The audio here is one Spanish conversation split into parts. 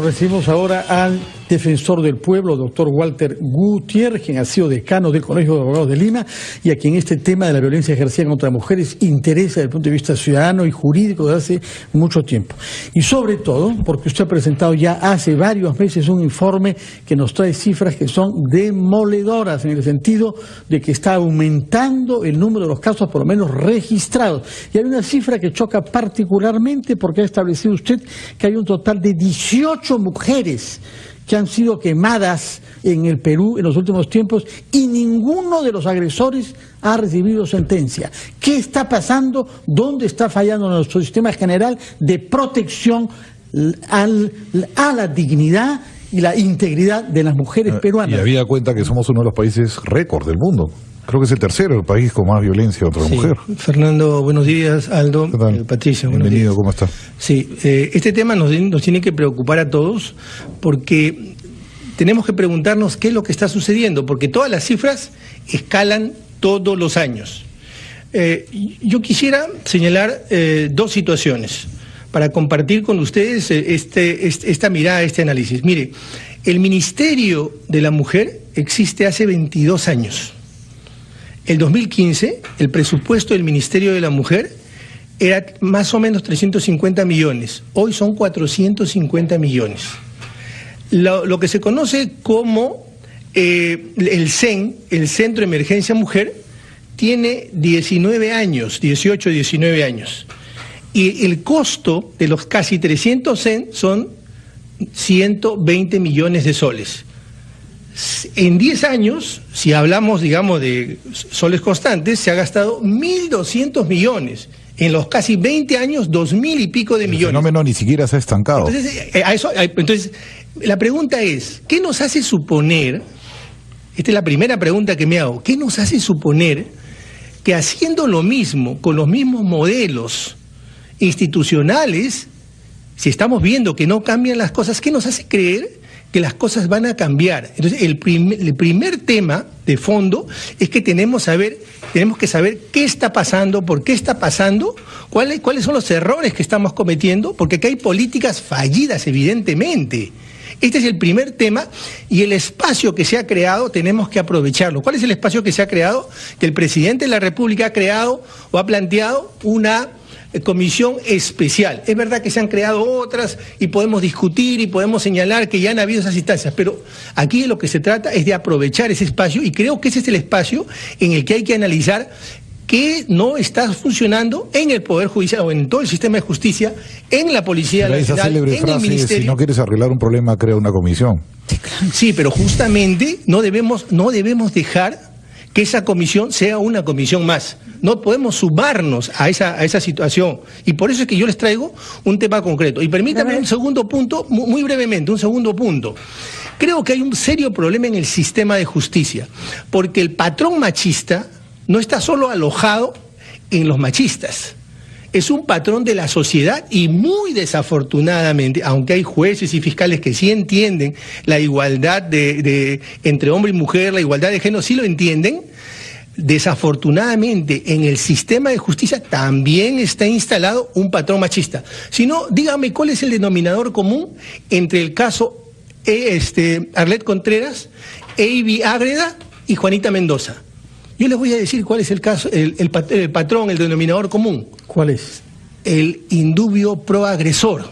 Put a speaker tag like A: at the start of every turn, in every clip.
A: Recibimos ahora al defensor del pueblo, doctor Walter Gutiérrez, quien ha sido decano del Colegio de Abogados de Lima y a quien este tema de la violencia ejercida contra mujeres interesa desde el punto de vista ciudadano y jurídico desde hace mucho tiempo. Y sobre todo, porque usted ha presentado ya hace varios meses un informe que nos trae cifras que son demoledoras en el sentido de que está aumentando el número de los casos por lo menos registrados. Y hay una cifra que choca particularmente porque ha establecido usted que hay un total de 18 mujeres que han sido quemadas en el Perú en los últimos tiempos y ninguno de los agresores ha recibido sentencia. ¿Qué está pasando? ¿Dónde está fallando nuestro sistema general de protección a la dignidad y la integridad de las mujeres peruanas?
B: Y habida cuenta que somos uno de los países récord del mundo. Creo que es el tercero, el país con más violencia contra la mujer.
C: Fernando, buenos días. Aldo, Patricia, buenos días.
B: Bienvenido, ¿cómo está?
C: Sí, este tema nos tiene que preocupar a todos porque tenemos que preguntarnos qué es lo que está sucediendo, porque todas las cifras escalan todos los años. Yo quisiera señalar dos situaciones para compartir con ustedes esta mirada, este análisis. Mire, el Ministerio de la Mujer existe hace 22 años. El 2015, el presupuesto del Ministerio de la Mujer era más o menos 350 millones. Hoy son 450 millones. Lo que se conoce como el CEN, el Centro de Emergencia Mujer, tiene 19 años, 18, 19 años. Y el costo de los casi 300 CEN son 120 millones de soles. En 10 años, si hablamos, digamos, de soles constantes, se ha gastado 1.200 millones. En los casi 20 años, 2.000 y pico de millones.
B: El fenómeno ni siquiera se ha estancado.
C: Entonces, la pregunta es, ¿qué nos hace suponer? Esta es la primera pregunta que me hago. ¿Qué nos hace suponer que haciendo lo mismo, con los mismos modelos institucionales, si estamos viendo que no cambian las cosas, ¿qué nos hace creer que las cosas van a cambiar? Entonces, el primer tema de fondo es que tenemos que saber qué está pasando, por qué está pasando, cuáles son los errores que estamos cometiendo, porque acá hay políticas fallidas, evidentemente. Este es el primer tema, y el espacio que se ha creado tenemos que aprovecharlo. ¿Cuál es el espacio que se ha creado? Que el presidente de la República ha creado o ha planteado una comisión especial. Es verdad que se han creado otras y podemos discutir y podemos señalar que ya han habido esas instancias, pero aquí de lo que se trata es de aprovechar ese espacio, y creo que ese es el espacio en el que hay que analizar qué no está funcionando en el Poder Judicial o en todo el sistema de justicia, en la Policía Nacional, en el Ministerio.
B: Si no quieres arreglar un problema, crea una comisión.
C: Sí, pero justamente no debemos dejar que esa comisión sea una comisión más. No podemos sumarnos a esa situación. Y por eso es que yo les traigo un tema concreto. Y permítanme un segundo punto, muy brevemente, un segundo punto. Creo que hay un serio problema en el sistema de justicia, porque el patrón machista no está solo alojado en los machistas. Es un patrón de la sociedad, y muy desafortunadamente, aunque hay jueces y fiscales que sí entienden la igualdad entre hombre y mujer, la igualdad de género, sí lo entienden, desafortunadamente en el sistema de justicia también está instalado un patrón machista. Si no, dígame cuál es el denominador común entre el caso Arlet Contreras, Eivy Ágreda y Juanita Mendoza. Yo les voy a decir cuál es el caso, el patrón, el denominador común.
A: ¿Cuál es?
C: El indubio pro agresor.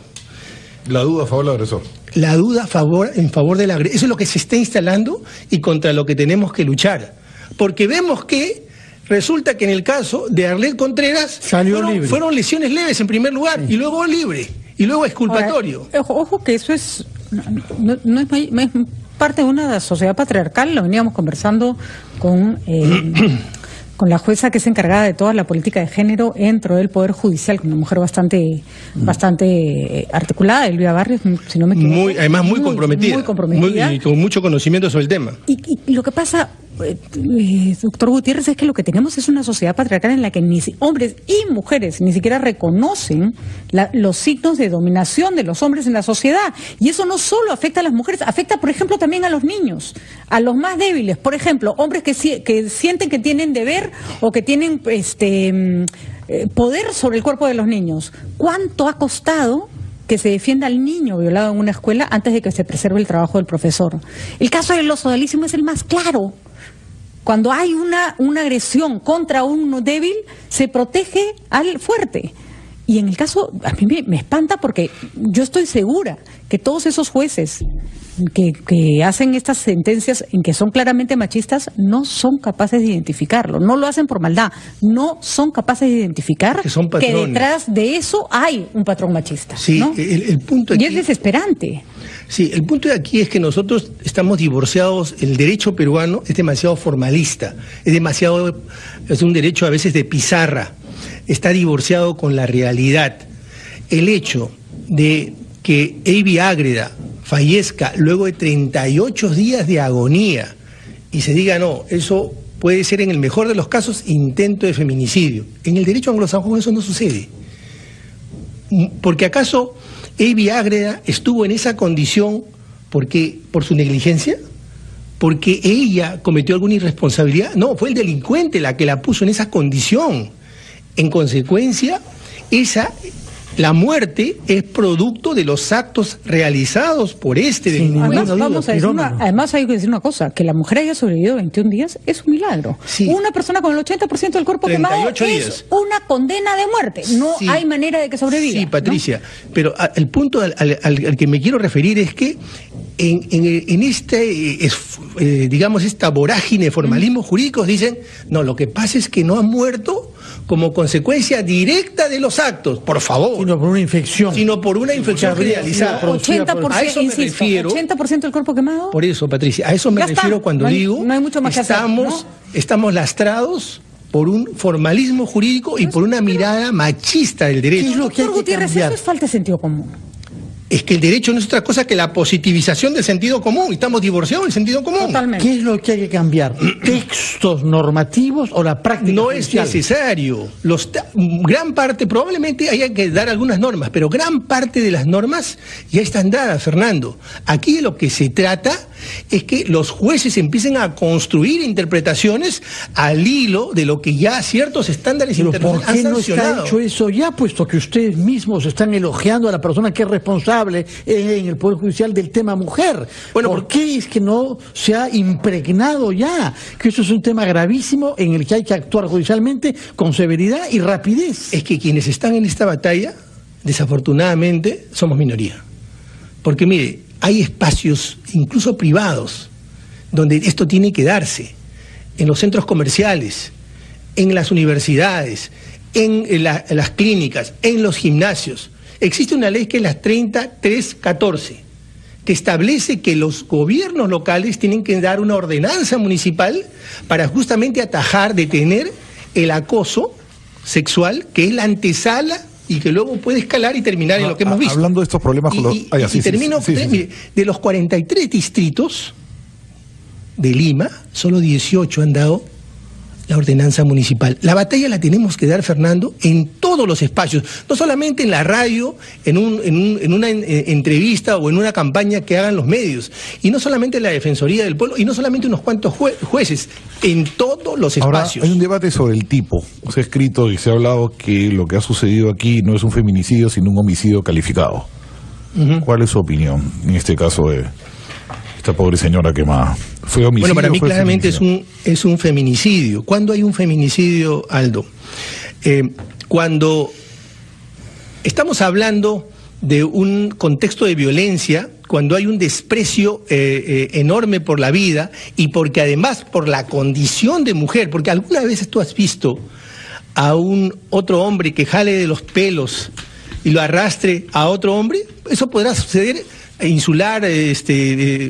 B: La duda a favor del agresor.
C: La duda en favor del agresor. Eso es lo que se está instalando y contra lo que tenemos que luchar. Porque vemos que resulta que en el caso de Arlet Contreras fueron lesiones leves en primer lugar, y luego libre, y luego exculpatorio.
D: Ahora, ojo que eso es no es parte de una sociedad patriarcal. Lo veníamos conversando con la jueza que es encargada de toda la política de género dentro del Poder Judicial, una mujer bastante articulada, Elvia Barrios, si no me equivoco.
C: Además muy comprometida. Y con mucho conocimiento sobre el tema.
D: Y lo que pasa, doctor Gutiérrez, es que lo que tenemos es una sociedad patriarcal en la que ni hombres y mujeres ni siquiera reconocen los signos de dominación de los hombres en la sociedad. Y eso no solo afecta a las mujeres, afecta, por ejemplo, también a los niños, a los más débiles. Por ejemplo, hombres que sienten que tienen deber o que tienen poder sobre el cuerpo de los niños. ¿Cuánto ha costado que se defienda al niño violado en una escuela antes de que se preserve el trabajo del profesor. El caso del sodalismo es el más claro. Cuando hay una agresión contra un débil, se protege al fuerte. Y en el caso, a mí me espanta porque yo estoy segura que todos esos jueces que hacen estas sentencias en que son claramente machistas no son capaces de identificarlo, no lo hacen por maldad, no son capaces de identificar que detrás de eso hay un patrón machista.
C: Sí,
D: ¿no?
C: el punto aquí,
D: y es desesperante.
C: Sí, el punto de aquí es que nosotros estamos divorciados, el derecho peruano es demasiado formalista, es un derecho a veces de pizarra, está divorciado con la realidad. El hecho de que Eyvi Ágreda fallezca luego de 38 días de agonía y se diga no, eso puede ser en el mejor de los casos intento de feminicidio. En el derecho anglosajón eso no sucede. Porque ¿acaso Eyvi Ágreda estuvo en esa condición por su negligencia? ¿Porque ella cometió alguna irresponsabilidad? No, fue el delincuente la que la puso en esa condición. En consecuencia, la muerte es producto de los actos realizados por delincuente.
D: Además hay que decir una cosa, que la mujer haya sobrevivido 21 días es un milagro.
C: Sí.
D: Una persona con el 80% del cuerpo quemado es una condena de muerte. No hay manera de que sobreviva.
C: Sí, Patricia,
D: ¿no?
C: pero el punto al que me quiero referir es que en esta vorágine de formalismos jurídicos dicen, no, lo que pasa es que no han muerto como consecuencia directa de los actos, por favor.
A: Sino por una infección.
C: Sino por una infección realizada.
D: 80%,
C: a eso me refiero.
D: 80% del cuerpo quemado.
C: Por eso, Patricia, a eso me refiero cuando digo,
D: no hay mucho más que hacer, ¿no?
C: Estamos lastrados por un formalismo jurídico y por una mirada machista del derecho.
A: ¿Qué es lo que hay que
D: Gutiérrez,
A: cambiar?
D: eso es falta de sentido común.
C: Es que el derecho no es otra cosa que la positivización del sentido común. Estamos divorciados del sentido común.
D: Totalmente.
A: ¿Qué es lo que hay que cambiar? ¿Textos normativos o la práctica
C: No
A: judicial?
C: es necesario. Gran parte, probablemente haya que dar algunas normas, pero gran parte de las normas ya están dadas, Fernando. Aquí de lo que se trata es que los jueces empiecen a construir interpretaciones al hilo de lo que ya ciertos estándares internacionales han sancionado.
A: ¿Por qué no está hecho eso ya, puesto que ustedes mismos están elogiando a la persona que es responsable en el Poder Judicial del tema mujer?
C: Bueno,
A: ¿por qué es que no se ha impregnado ya? Que eso es un tema gravísimo en el que hay que actuar judicialmente con severidad y rapidez.
C: Es que quienes están en esta batalla, desafortunadamente, somos minoría. Porque mire, hay espacios, incluso privados, donde esto tiene que darse. En los centros comerciales, en las universidades, en las clínicas, en los gimnasios. Existe una ley que es la 30314, que establece que los gobiernos locales tienen que dar una ordenanza municipal para justamente atajar, detener el acoso sexual, que es la antesala y que luego puede escalar y terminar en lo que hemos visto.
B: Hablando de estos problemas con
C: Mire, de los 43 distritos de Lima, solo 18 han dado la ordenanza municipal. La batalla la tenemos que dar, Fernando, en todos los espacios, no solamente en la radio, en una entrevista o en una campaña que hagan los medios, y no solamente en la Defensoría del Pueblo, y no solamente unos cuantos jueces, en todos los espacios.
B: Ahora, hay un debate sobre el tipo. Se ha escrito y se ha hablado que lo que ha sucedido aquí no es un feminicidio, sino un homicidio calificado. ¿Cuál es su opinión en este caso de esta pobre señora quemada? ¿Fue homicidio?
C: Bueno, para mí claramente es un feminicidio. ¿Cuándo hay un feminicidio, Aldo? Cuando estamos hablando de un contexto de violencia, cuando hay un desprecio enorme por la vida y porque además por la condición de mujer, porque alguna vez tú has visto a un otro hombre que jale de los pelos y lo arrastre a otro hombre, eso podrá suceder insular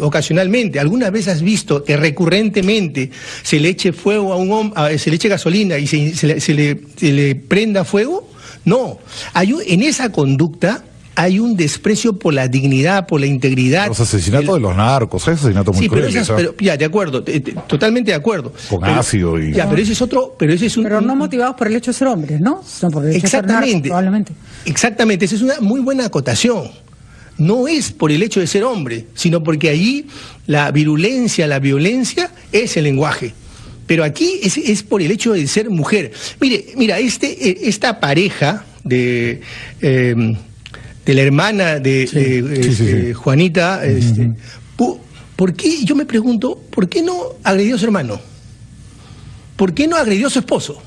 C: ocasionalmente. ¿Alguna vez has visto que recurrentemente se le eche fuego a un hombre, se le eche gasolina y se le prenda fuego? No. En esa conducta hay un desprecio por la dignidad, por la integridad.
B: Los asesinatos de los narcos, es asesinato muy cruel.
C: Pero ya, de acuerdo, totalmente de acuerdo.
B: Con ácido y...
C: Ya, pero ese es otro...
D: Pero no motivados por el hecho de ser hombres, ¿no? Sino por el hecho de ser narcos, probablemente.
C: Exactamente, esa es una muy buena acotación. No es por el hecho de ser hombre, sino porque allí la virulencia, la violencia es el lenguaje. Pero aquí es por el hecho de ser mujer. Mira, esta pareja de de la hermana de Juanita, ¿por qué? Yo me pregunto, ¿por qué no agredió a su hermano? ¿Por qué no agredió a su esposo?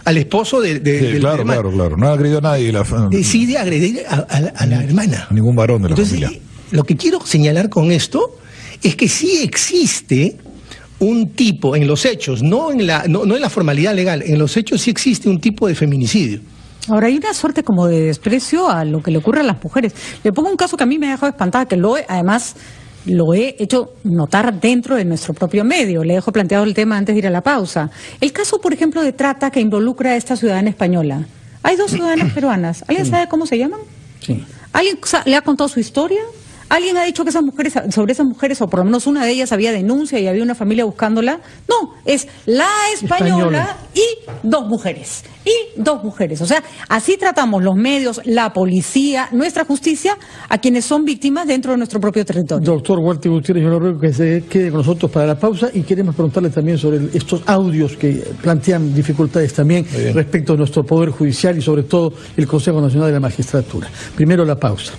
C: Al esposo de
B: claro,
C: hermana.
B: claro. No agredió a nadie.
C: Decide agredir a la hermana.
B: A ningún varón de la familia.
C: Lo que quiero señalar con esto es que sí existe un tipo, en los hechos, no en la formalidad legal, en los hechos sí existe un tipo de feminicidio.
D: Ahora, hay una suerte como de desprecio a lo que le ocurre a las mujeres. Le pongo un caso que a mí me ha dejado espantada, que además lo he hecho notar dentro de nuestro propio medio. Le dejo planteado el tema antes de ir a la pausa. El caso, por ejemplo, de trata que involucra a esta ciudadana española. Hay 2 ciudadanas peruanas. ¿Alguien sabe cómo se llaman?
A: Sí.
D: ¿Alguien le ha contado su historia? ¿Alguien ha dicho que sobre esas mujeres, o por lo menos una de ellas, había denuncia y había una familia buscándola? No, es la española y 2 mujeres. O sea, así tratamos los medios, la policía, nuestra justicia, a quienes son víctimas dentro de nuestro propio territorio.
A: Doctor Walter Gutiérrez, yo le ruego que se quede con nosotros para la pausa y queremos preguntarle también sobre estos audios que plantean dificultades también respecto a nuestro Poder Judicial y sobre todo el Consejo Nacional de la Magistratura. Primero la pausa.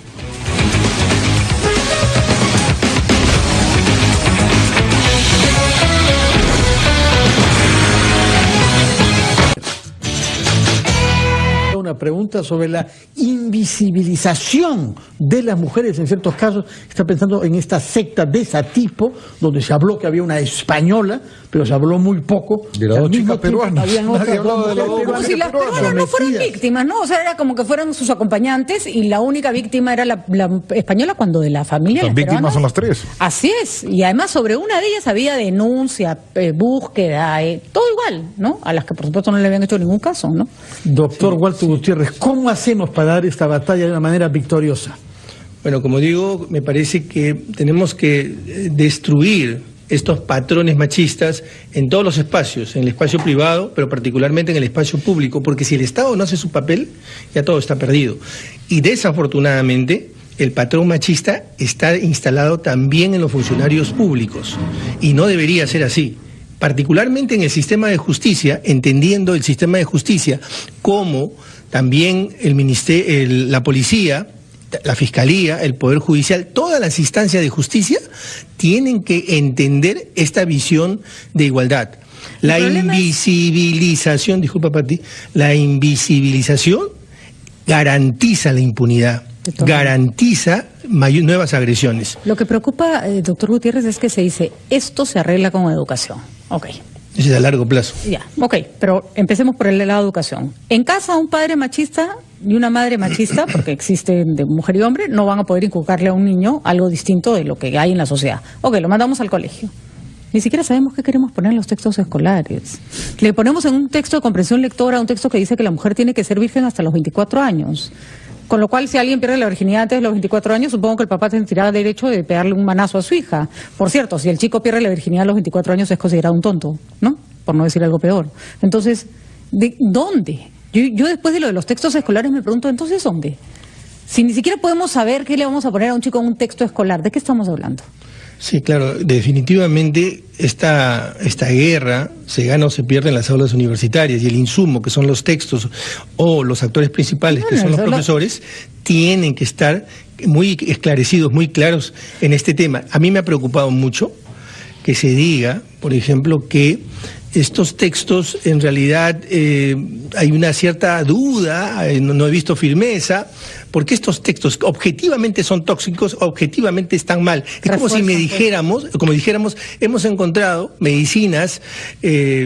A: Una pregunta sobre la invisibilización de las mujeres en ciertos casos. Está pensando en esta secta de ese tipo, donde se habló que había una española, pero se habló muy poco.
B: De las 2 chicas peruanas.
A: Habían otras
B: hablado de las 2
D: como si las peruanas no fueran víctimas, ¿no? O sea, era como que fueran sus acompañantes y la única víctima era la española, cuando de la familia.
B: Las víctimas son las 3.
D: Así es, y además sobre una de ellas había denuncia, búsqueda, todo igual, ¿no? A las que por supuesto no le habían hecho ningún caso, ¿no?
A: Doctor Walter Gutiérrez, ¿cómo hacemos para dar esta batalla de una manera victoriosa?
C: Bueno, como digo, me parece que tenemos que destruir estos patrones machistas en todos los espacios, en el espacio privado, pero particularmente en el espacio público, porque si el Estado no hace su papel, ya todo está perdido. Y desafortunadamente, el patrón machista está instalado también en los funcionarios públicos, y no debería ser así. Particularmente en el sistema de justicia, entendiendo el sistema de justicia como también la policía, la Fiscalía, el Poder Judicial, todas las instancias de justicia tienen que entender esta visión de igualdad. La invisibilización, disculpa Pati, la invisibilización garantiza la impunidad, garantiza nuevas agresiones.
D: Lo que preocupa, doctor Gutiérrez, es que se dice, esto se arregla con educación. Ok.
C: Eso es a largo plazo.
D: Ya, ok, pero empecemos por el lado de educación. En casa, un padre machista y una madre machista, porque existen de mujer y hombre, no van a poder inculcarle a un niño algo distinto de lo que hay en la sociedad. Ok, lo mandamos al colegio. Ni siquiera sabemos qué queremos poner en los textos escolares. Le ponemos en un texto de comprensión lectora un texto que dice que la mujer tiene que ser virgen hasta los 24 años. Con lo cual, si alguien pierde la virginidad antes de los 24 años, supongo que el papá tendrá derecho de pegarle un manazo a su hija. Por cierto, si el chico pierde la virginidad a los 24 años es considerado un tonto, ¿no? Por no decir algo peor. Entonces, ¿dónde? Yo después de lo de los textos escolares me pregunto, ¿entonces dónde? Si ni siquiera podemos saber qué le vamos a poner a un chico en un texto escolar, ¿de qué estamos hablando?
C: Sí, claro, definitivamente esta guerra se gana o se pierde en las aulas universitarias, y el insumo, que son los textos, o los actores principales, que son los profesores, tienen que estar muy esclarecidos, muy claros en este tema. A mí me ha preocupado mucho que se diga, por ejemplo, que estos textos en realidad hay una cierta duda, no he visto firmeza, porque estos textos objetivamente son tóxicos, objetivamente están mal. Es como si dijéramos, hemos encontrado medicinas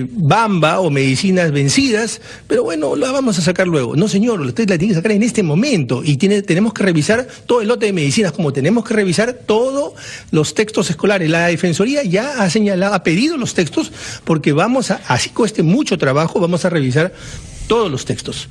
C: Bamba o medicinas vencidas, pero bueno, la vamos a sacar luego. No, señor, usted la tiene que sacar en este momento, y tenemos que revisar todo el lote de medicinas, como tenemos que revisar todos los textos escolares. La Defensoría ya ha señalado, ha pedido los textos, porque así cueste mucho trabajo, vamos a revisar todos los textos.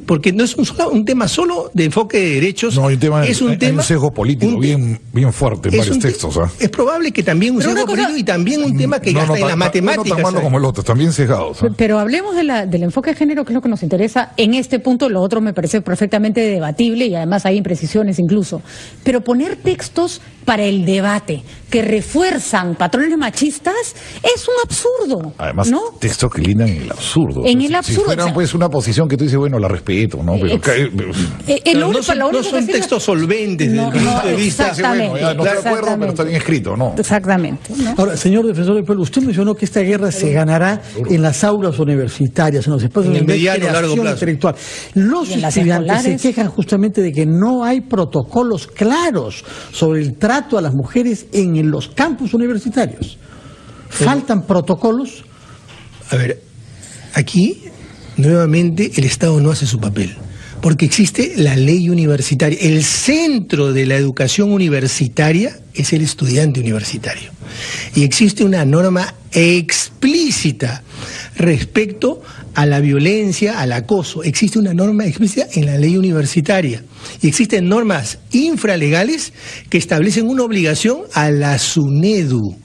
C: Porque no es un tema solo de enfoque de derechos,
B: no, hay
C: un
B: sesgo político bien fuerte en varios textos.
C: Es probable que también un sesgo político, y también un tema que gasta en las matemáticas.
B: No tan malo como el otro, también sesgados.
D: Pero hablemos del enfoque de género, que es lo que nos interesa en este punto. Lo otro me parece perfectamente debatible, y además hay imprecisiones incluso. Pero poner textos para el debate que refuerzan patrones machistas es un absurdo.
B: Además,
D: ¿no?
B: textos que lindan en el absurdo.
D: En el absurdo.
B: Si fueran pues una posición que tú dices, bueno, las respeto, ¿no? Pero
C: no son textos solventes desde el punto de vista.
D: Exactamente.
B: Bueno, ya no estoy de acuerdo, pero está bien escrito, ¿no?
D: Exactamente, ¿no?
A: Ahora, señor defensor del pueblo, usted mencionó que esta guerra se ganará en las aulas universitarias, en los espacios
C: En el
A: de
C: mediano, largo
A: creación
C: plazo.
A: intelectual. Los
D: Y en las
A: estudiantes se
D: escolares.
A: quejan justamente de que no hay protocolos claros sobre el trato a las mujeres en los campus universitarios. ¿Faltan protocolos?
C: A ver, aquí nuevamente el Estado no hace su papel, porque existe la ley universitaria. El centro de la educación universitaria es el estudiante universitario. Y existe una norma explícita respecto a la violencia, al acoso. Existe una norma explícita en la ley universitaria. Y existen normas infralegales que establecen una obligación a la SUNEDU.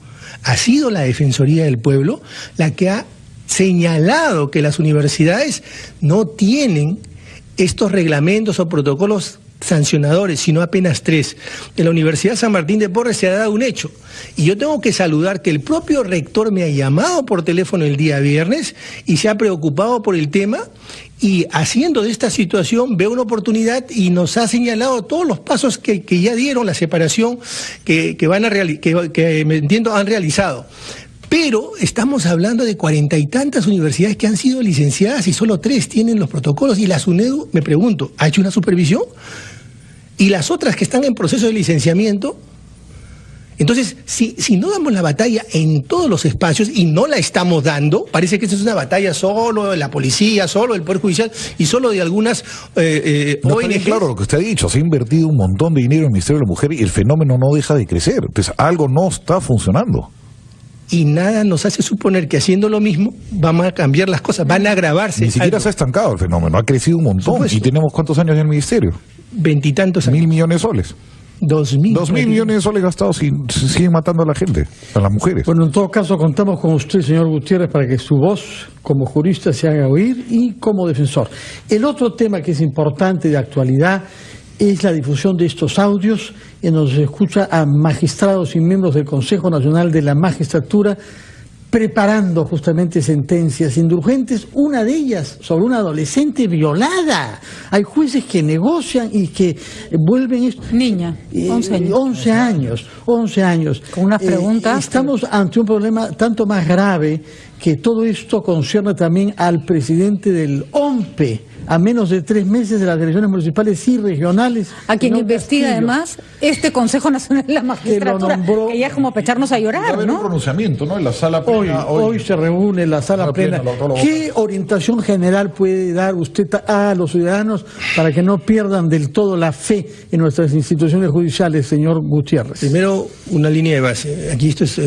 C: Ha sido la Defensoría del Pueblo la que ha señalado que las universidades no tienen estos reglamentos o protocolos sancionadores, sino apenas 3. En la Universidad San Martín de Porres se ha dado un hecho. Y yo tengo que saludar que el propio rector me ha llamado por teléfono el día viernes y se ha preocupado por el tema, y haciendo de esta situación ve una oportunidad y nos ha señalado todos los pasos que ya dieron, la separación que me entiendo han realizado. Pero estamos hablando de 40 y tantas universidades que han sido licenciadas y solo 3 tienen los protocolos. Y la SUNEDU, me pregunto, ¿ha hecho una supervisión? ¿Y las otras que están en proceso de licenciamiento? Entonces, si no damos la batalla en todos los espacios, y no la estamos dando, parece que esta es una batalla solo de la policía, solo del Poder Judicial y solo de algunas
B: No,
C: ONGs.
B: claro, lo que usted ha dicho, se ha invertido un montón de dinero en el Ministerio de la Mujer y el fenómeno no deja de crecer. Entonces, algo no está funcionando.
C: Y nada nos hace suponer que haciendo lo mismo vamos a cambiar las cosas, van a agravarse.
B: Ni siquiera se ha estancado el fenómeno, ha crecido un montón.
C: Supuesto.
B: ¿Y tenemos cuántos años en el Ministerio?
C: 20 y tantos años.
B: 1.000 millones de soles.
C: 2.000.
B: 2.000 millones de soles gastados y siguen matando a la gente, a las mujeres.
A: Bueno, en todo caso, contamos con usted, señor Gutiérrez, para que su voz como jurista se haga oír y como defensor. El otro tema que es importante de actualidad es la difusión de estos audios en donde se escucha a magistrados y miembros del Consejo Nacional de la Magistratura preparando justamente sentencias indulgentes, una de ellas sobre una adolescente violada. Hay jueces que negocian y que vuelven esto.
D: Niña, 11 años.
A: 11 años.
D: Con unas preguntas.
A: Estamos ante un problema tanto más grave que todo esto concierne también al presidente del OMPE, a menos de 3 meses de las elecciones municipales y regionales.
D: A quien
A: señor
D: investiga
A: Castillo,
D: además este Consejo Nacional de la Magistratura,
A: nombró-
D: que ya es como para echarnos a
B: Va a
D: llorar,
B: haber un
D: ¿no?
B: pronunciamiento, ¿no? En la sala
A: Hoy
B: plena.
A: se reúne la sala
B: Sala
A: plena.
B: plena, todo lo
A: ¿Qué orientación general puede dar usted a los ciudadanos para que no pierdan del todo la fe en nuestras instituciones judiciales, señor Gutiérrez?
C: Primero, una línea de base. Aquí esto es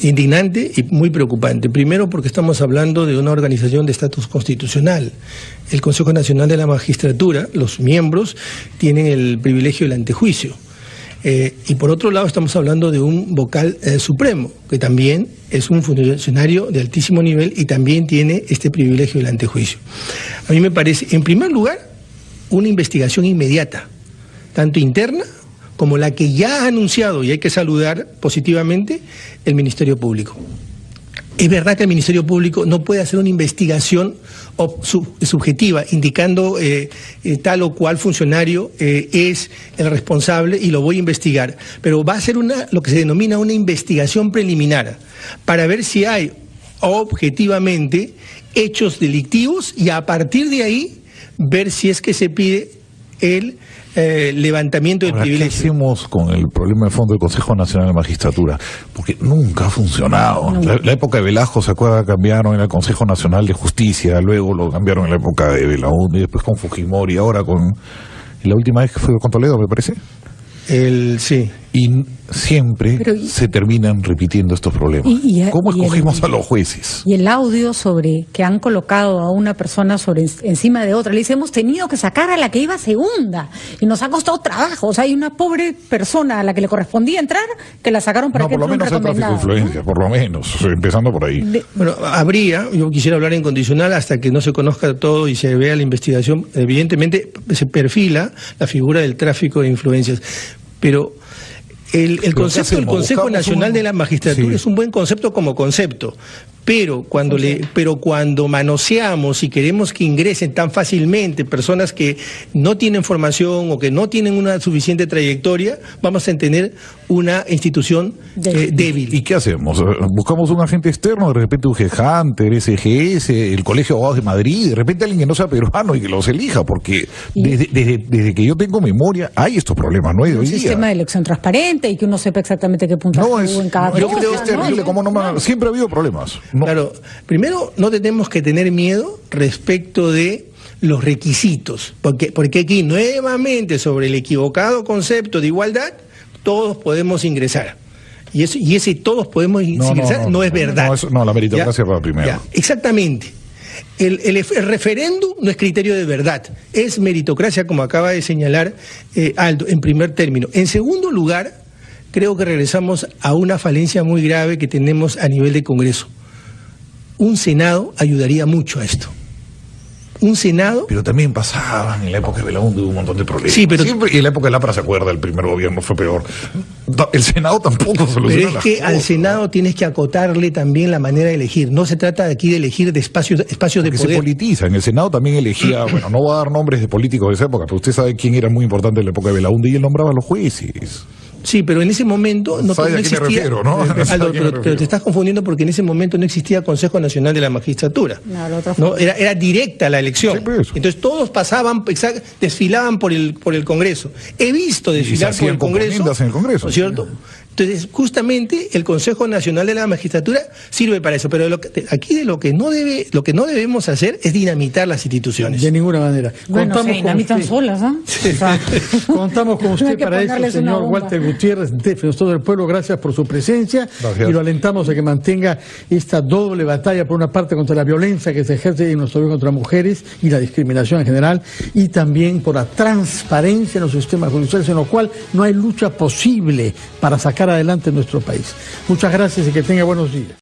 C: indignante y muy preocupante. Primero, porque estamos hablando de una organización de estatus constitucional. El Consejo Nacional de la Magistratura, los miembros, tienen el privilegio del antejuicio. Y por otro lado, estamos hablando de un vocal supremo, que también es un funcionario de altísimo nivel y también tiene este privilegio del antejuicio. A mí me parece, en primer lugar, una investigación inmediata, tanto interna como la que ya ha anunciado, y hay que saludar positivamente, el Ministerio Público. Es verdad que el Ministerio Público no puede hacer una investigación subjetiva, indicando tal o cual funcionario es el responsable y lo voy a investigar, pero va a ser lo que se denomina una investigación preliminar, para ver si hay objetivamente hechos delictivos y a partir de ahí ver si es que se pide el levantamiento del
B: Ahora, ¿qué
C: privilegio.
B: hacemos con el problema de fondo del Consejo Nacional de Magistratura? Porque nunca ha funcionado. La época de Velasco, ¿se acuerda? Cambiaron en el Consejo Nacional de Justicia, luego lo cambiaron en la época de Belaúnde, y después con Fujimori, ahora con... Y la última vez que fue con Toledo, me parece.
C: Sí.
B: Y siempre
D: Pero
B: se terminan repitiendo estos problemas. ¿Cómo escogimos a los jueces?
D: Y el audio sobre que han colocado a una persona encima de otra, le dice, hemos tenido que sacar a la que iba segunda y nos ha costado trabajo. O sea, hay una pobre persona a la que le correspondía entrar que la sacaron para
B: No,
D: que
B: por lo
D: entre un
B: menos hay tráfico de
D: recomendado,
B: influencia, por lo menos, empezando por ahí.
C: Bueno, yo quisiera hablar en condicional hasta que no se conozca todo y se vea la investigación. Evidentemente se perfila la figura del tráfico de influencias, pero el concepto del Consejo Nacional de la Magistratura es un buen concepto como concepto, Pero cuando manoseamos y queremos que ingresen tan fácilmente personas que no tienen formación o que no tienen una suficiente trayectoria, vamos a tener una institución débil.
B: ¿Y qué hacemos? ¿Buscamos un agente externo? De repente un headhunter, SGS, el Colegio de Abogados de Madrid, de repente alguien que no sea peruano y que los elija, porque desde que yo tengo memoria hay estos problemas, ¿no?
D: Un sistema de elección transparente y que uno sepa exactamente qué puntaje hubo en cada
B: yo
D: cosa,
B: creo que es terrible, siempre ha habido problemas. No.
C: Claro, primero no tenemos que tener miedo respecto de los requisitos, porque aquí nuevamente sobre el equivocado concepto de igualdad, todos podemos ingresar. Y ese todos podemos ingresar no es verdad.
B: No, la meritocracia va primero.
C: Ya, exactamente. El referéndum no es criterio de verdad, es meritocracia, como acaba de señalar Aldo, en primer término. En segundo lugar, creo que regresamos a una falencia muy grave que tenemos a nivel de Congreso. Un Senado ayudaría mucho a esto. Un Senado...
B: Pero también pasaban en la época de Belaúnde, hubo un montón de problemas.
C: Sí, pero...
B: Siempre, y en la época de Lapra, se acuerda, el primer gobierno fue peor. El Senado tampoco soluciona.
C: Pero es que al Senado tienes que acotarle también la manera de elegir. No se trata aquí de elegir de espacios de poder.
B: Se politiza. En el Senado también elegía, bueno, no voy a dar nombres de políticos de esa época, pero usted sabe quién era muy importante en la época de Belaúnde y él nombraba a los jueces.
C: Sí, pero en ese momento no existía...
B: Me refiero, ¿no?
C: Aldo, pero te estás confundiendo porque en ese momento no existía Consejo Nacional de la Magistratura. No, era directa la elección. Sí, pues. Entonces todos pasaban, desfilaban por el Congreso. He visto desfilar por el Congreso.
B: En el Congreso,
C: ¿no es cierto? Entonces, justamente el Consejo Nacional de la Magistratura sirve para eso, pero aquí lo que no debemos hacer es dinamitar las instituciones.
A: De ninguna manera.
D: Bueno, se dinamitan solas, ¿ah?
A: Sí. Contamos con usted para eso, señor Walter Gutiérrez, defensor del pueblo. Gracias por su presencia.
B: Gracias.
A: Y lo alentamos a que mantenga esta doble batalla, por una parte contra la violencia que se ejerce en nuestro país contra mujeres y la discriminación en general, y también por la transparencia en los sistemas judiciales, en lo cual no hay lucha posible para sacar adelante nuestro país. Muchas gracias y que tenga buenos días.